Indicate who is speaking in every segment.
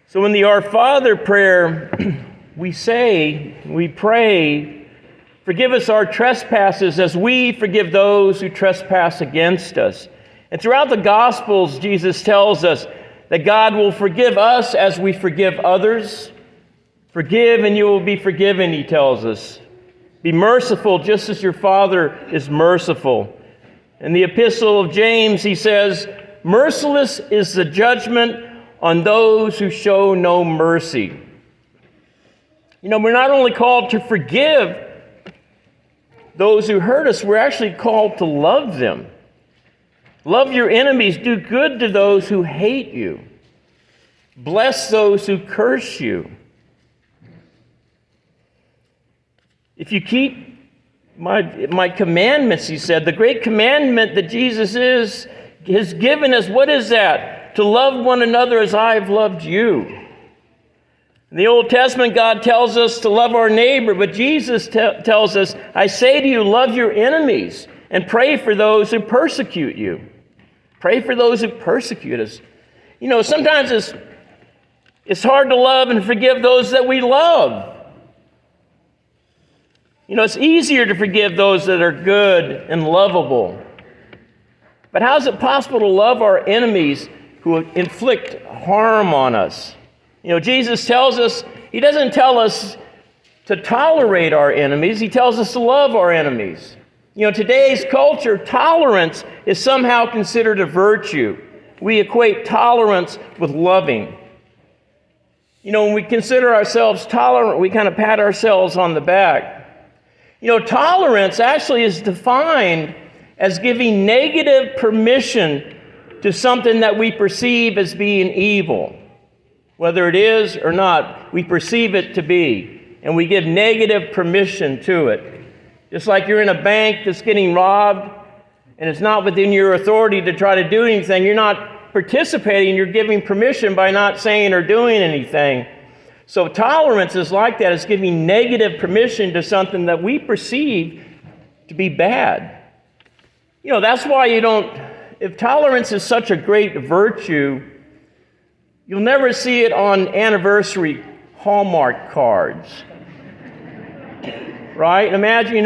Speaker 1: So in the Our Father prayer, we pray, forgive us our trespasses as we forgive those who trespass against us. And throughout the Gospels, Jesus tells us that God will forgive us as we forgive others. Forgive and you will be forgiven, he tells us. Be merciful just as your Father is merciful. In the Epistle of James, he says, merciless is the judgment on those who show no mercy. We're not only called to forgive those who hurt us, we're actually called to love them. Love your enemies, do good to those who hate you. Bless those who curse you. If you keep my commandments, he said, the great commandment that Jesus has given us, what is that? To love one another as I have loved you. In the Old Testament, God tells us to love our neighbor, but Jesus tells us, I say to you, love your enemies and pray for those who persecute you. Pray for those who persecute us. Sometimes it's hard to love and forgive those that we love. It's easier to forgive those that are good and lovable. But how is it possible to love our enemies who inflict harm on us? Jesus tells us, he doesn't tell us to tolerate our enemies, he tells us to love our enemies. Today's culture, tolerance is somehow considered a virtue. We equate tolerance with loving. When we consider ourselves tolerant, we kind of pat ourselves on the back. Tolerance actually is defined as giving negative permission to something that we perceive as being evil. Whether it is or not, we perceive it to be, and we give negative permission to it. Just like you're in a bank that's getting robbed, and it's not within your authority to try to do anything, you're not participating, you're giving permission by not saying or doing anything. So tolerance is like that. It's giving negative permission to something that we perceive to be bad. That's why if tolerance is such a great virtue, you'll never see it on anniversary Hallmark cards. Right? Imagine,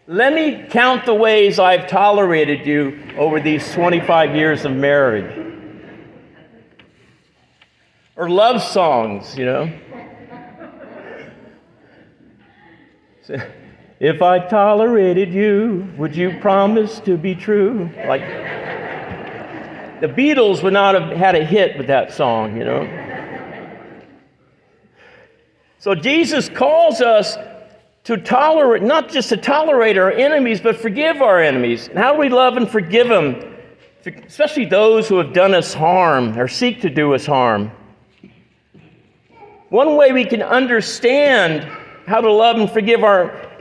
Speaker 1: let me count the ways I've tolerated you over these 25 years of marriage. Or love songs, If I tolerated you, would you promise to be true? Like, the Beatles would not have had a hit with that song, So Jesus calls us to tolerate, not just to tolerate our enemies, but forgive our enemies. And how do we love and forgive them? Especially those who have done us harm or seek to do us harm. One way we can understand how to love and forgive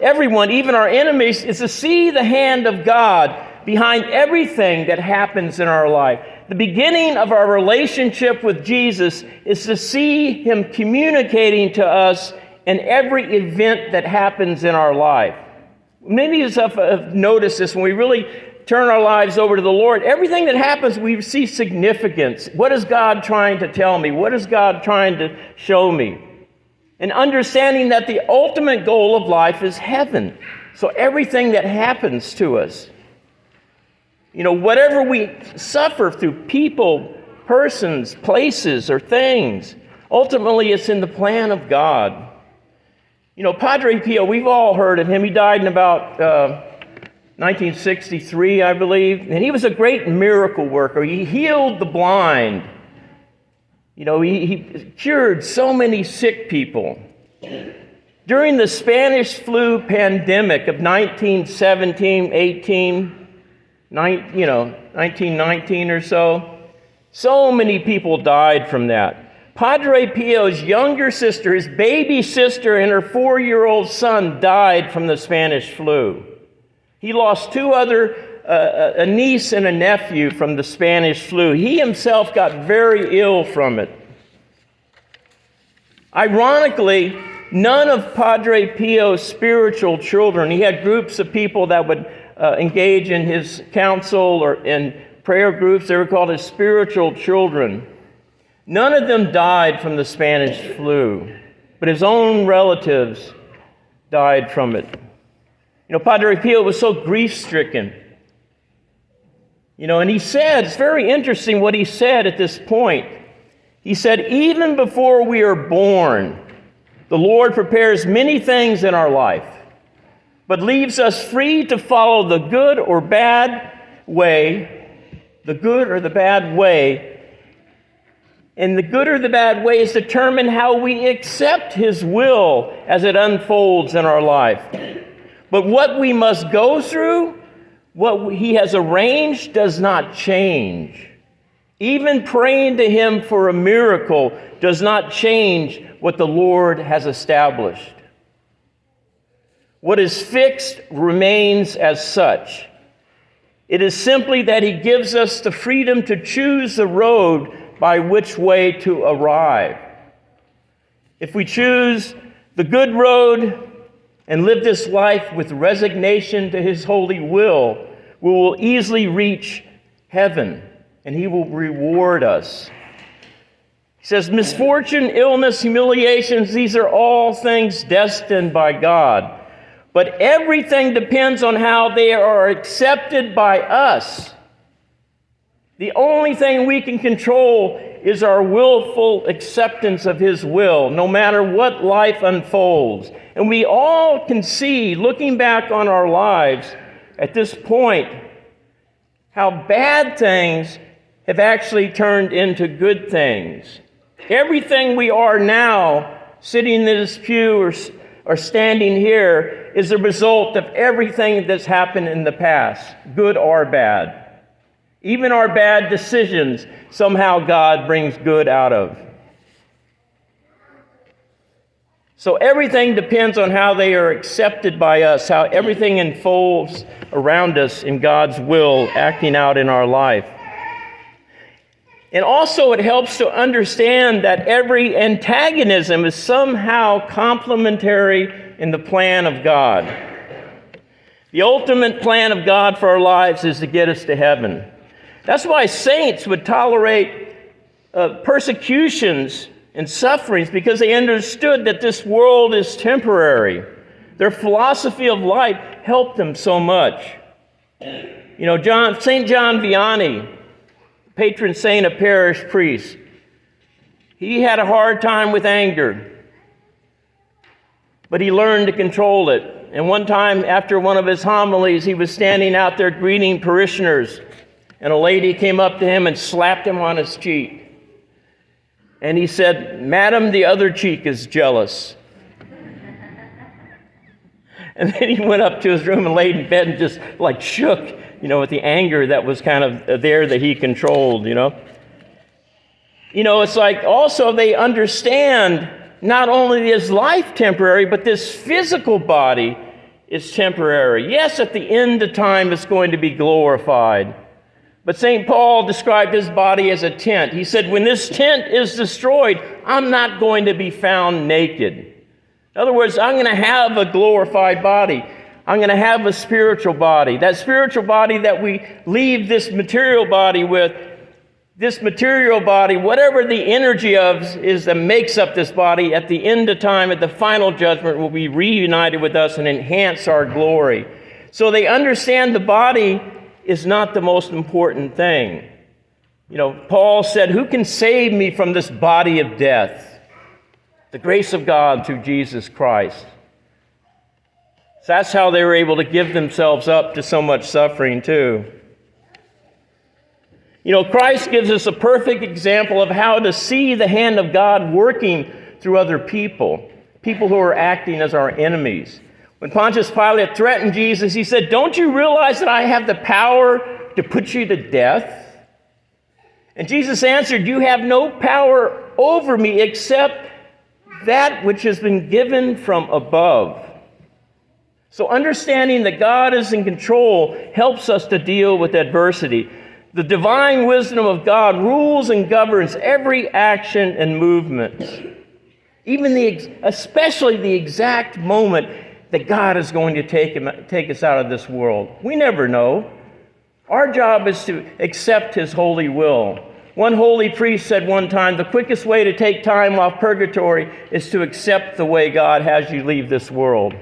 Speaker 1: everyone, even our enemies, is to see the hand of God behind everything that happens in our life. The beginning of our relationship with Jesus is to see him communicating to us in every event that happens in our life. Many of us have noticed this when we really turn our lives over to the Lord. Everything that happens, we see significance. What is God trying to tell me? What is God trying to show me? And understanding that the ultimate goal of life is heaven. So everything that happens to us, whatever we suffer through people, persons, places, or things, ultimately it's in the plan of God. Padre Pio, we've all heard of him. He died in about 1963, I believe. And he was a great miracle worker. He healed the blind. He cured so many sick people. During the Spanish flu pandemic of 1917, 1919 or so many people died from that. Padre Pio's younger sister, his baby sister, and her 4-year-old son died from the Spanish flu. He lost two other, a niece and a nephew from the Spanish flu. He himself got very ill from it. Ironically, none of Padre Pio's spiritual children, he had groups of people that would engage in his counsel or in prayer groups. They were called his spiritual children. None of them died from the Spanish flu, but his own relatives died from it. Padre Pio was so grief-stricken. And he said, it's very interesting what he said at this point. He said, even before we are born, the Lord prepares many things in our life, but leaves us free to follow the good or bad way, the good or the bad way. And the good or the bad way is determined how we accept His will as it unfolds in our life. But what we must go through, what He has arranged, does not change. Even praying to Him for a miracle does not change what the Lord has established. What is fixed remains as such. It is simply that He gives us the freedom to choose the road by which way to arrive. If we choose the good road and live this life with resignation to His holy will, we will easily reach heaven, and He will reward us. He says, misfortune, illness, humiliations, these are all things destined by God. But everything depends on how they are accepted by us. The only thing we can control is our willful acceptance of His will, no matter what life unfolds. And we all can see, looking back on our lives at this point, how bad things have actually turned into good things. Everything we are now, sitting in this pew or standing here, is a result of everything that's happened in the past, good or bad. Even our bad decisions, somehow God brings good out of. So everything depends on how they are accepted by us, how everything unfolds around us in God's will, acting out in our life. And also it helps to understand that every antagonism is somehow complementary in the plan of God. The ultimate plan of God for our lives is to get us to heaven. That's why saints would tolerate persecutions and sufferings, because they understood that this world is temporary. Their philosophy of life helped them so much. St. John Vianney, patron saint of parish priests, he had a hard time with anger, but he learned to control it. And one time, after one of his homilies, he was standing out there greeting parishioners, and a lady came up to him and slapped him on his cheek. And he said, "Madam, the other cheek is jealous." And then he went up to his room and laid in bed and just shook, with the anger that was kind of there that he controlled, It's like also they understand not only is life temporary, but this physical body is temporary. Yes, at the end of time it's going to be glorified. But St. Paul described his body as a tent. He said, when this tent is destroyed, I'm not going to be found naked. In other words, I'm going to have a glorified body. I'm going to have a spiritual body. That spiritual body that we leave this material body with, this material body, whatever the energy of is that makes up this body, at the end of time, at the final judgment, will be reunited with us and enhance our glory. So they understand the body is not the most important thing. Paul said, who can save me from this body of death? The grace of God through Jesus Christ. So that's how they were able to give themselves up to so much suffering too. Christ gives us a perfect example of how to see the hand of God working through other people who are acting as our enemies. When Pontius Pilate threatened Jesus, he said, "Don't you realize that I have the power to put you to death?" And Jesus answered, "You have no power over me except that which has been given from above." So understanding that God is in control helps us to deal with adversity. The divine wisdom of God rules and governs every action and movement, especially the exact moment that God is going to take us out of this world. We never know. Our job is to accept His holy will. One holy priest said one time, the quickest way to take time off purgatory is to accept the way God has you leave this world.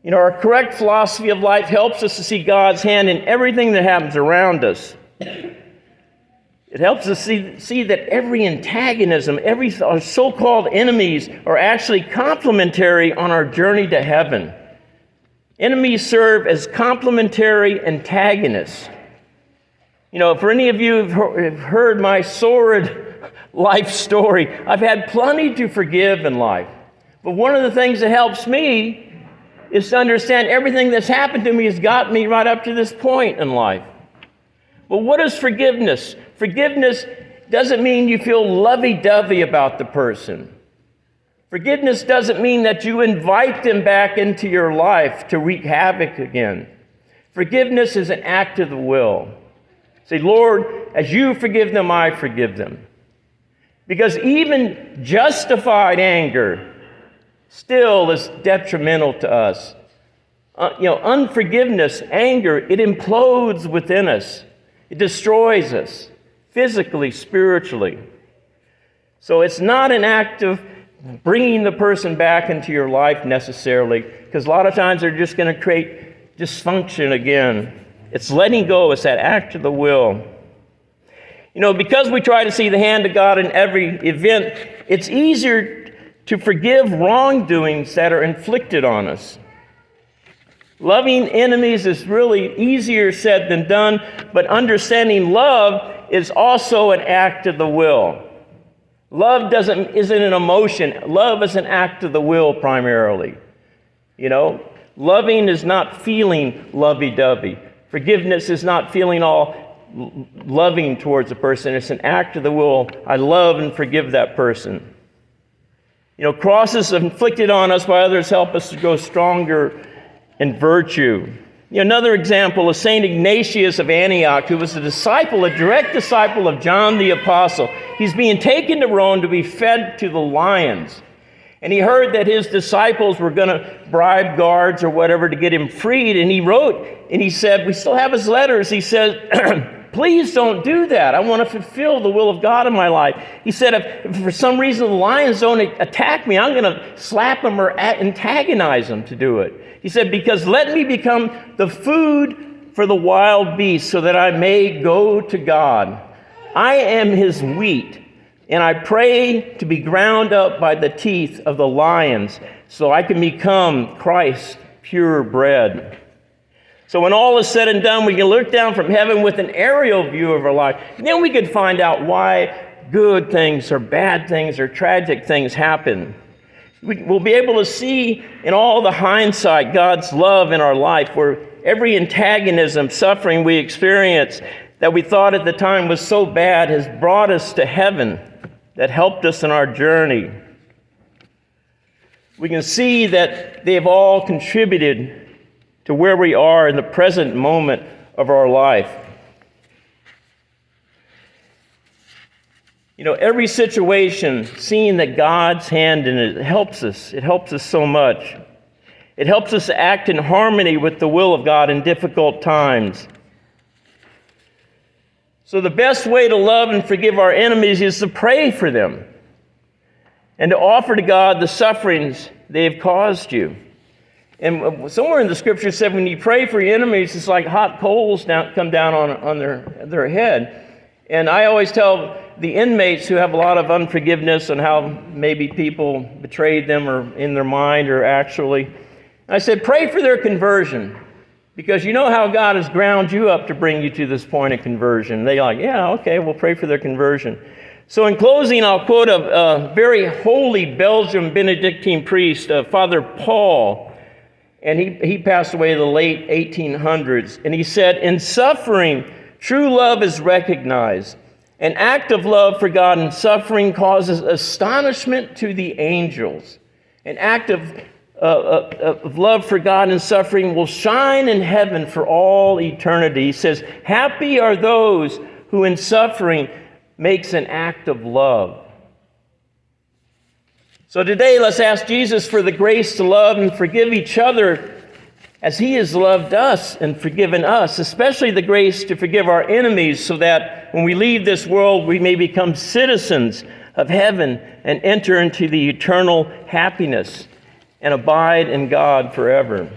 Speaker 1: You know, our correct philosophy of life helps us to see God's hand in everything that happens around us. It helps us see that every antagonism, our so-called enemies are actually complementary on our journey to heaven. Enemies serve as complementary antagonists. You know, for any of you who've heard my sordid life story, I've had plenty to forgive in life. But one of the things that helps me is to understand everything that's happened to me has got me right up to this point in life. But what is forgiveness? Forgiveness doesn't mean you feel lovey-dovey about the person. Forgiveness doesn't mean that you invite them back into your life to wreak havoc again. Forgiveness is an act of the will. Say, Lord, as you forgive them, I forgive them. Because even justified anger still is detrimental to us. Unforgiveness, anger, it implodes within us. It destroys us physically, spiritually. So it's not an act of bringing the person back into your life necessarily, because a lot of times they're just going to create dysfunction again. It's letting go. It's that act of the will. You know, because we try to see the hand of God in every event, it's easier to forgive wrongdoings that are inflicted on us. Loving enemies is really easier said than done, but understanding love is also an act of the will. Love isn't an emotion. Love is an act of the will primarily. You know, loving is not feeling lovey-dovey. Forgiveness is not feeling all loving towards a person. It's an act of the will. I love and forgive that person. You know, crosses inflicted on us by others help us to grow stronger in virtue. You know, another example is St. Ignatius of Antioch, who was a direct disciple of John the Apostle. He's being taken to Rome to be fed to the lions. And he heard that his disciples were going to bribe guards or whatever to get him freed. And he wrote, and he said, we still have his letters. He said, please don't do that. I want to fulfill the will of God in my life. He said, if for some reason the lions don't attack me, I'm going to slap them or antagonize them to do it. He said, because let me become the food for the wild beasts so that I may go to God. I am his wheat, and I pray to be ground up by the teeth of the lions so I can become Christ's pure bread. So when all is said and done, we can look down from heaven with an aerial view of our life. And then we can find out why good things or bad things or tragic things happen. We'll be able to see in all the hindsight God's love in our life, where every antagonism, suffering we experience that we thought at the time was so bad has brought us to heaven, that helped us in our journey. We can see that they've all contributed to where we are in the present moment of our life. You know, every situation, seeing that God's hand in it helps us. It helps us so much. It helps us to act in harmony with the will of God in difficult times. So the best way to love and forgive our enemies is to pray for them and to offer to God the sufferings they have caused you. And somewhere in the scripture said when you pray for your enemies, it's like hot coals come down on their head. And I always tell the inmates who have a lot of unforgiveness and how maybe people betrayed them or in their mind or actually, I said, pray for their conversion. Because you know how God has ground you up to bring you to this point of conversion. They're like, yeah, okay, we'll pray for their conversion. So in closing, I'll quote a very holy Belgian Benedictine priest, Father Paul. And he passed away in the late 1800s. And he said, in suffering, true love is recognized. An act of love for God in suffering causes astonishment to the angels. An act of love for God in suffering will shine in heaven for all eternity. He says, happy are those who in suffering makes an act of love. So today, let's ask Jesus for the grace to love and forgive each other as he has loved us and forgiven us, especially the grace to forgive our enemies, so that when we leave this world, we may become citizens of heaven and enter into the eternal happiness and abide in God forever.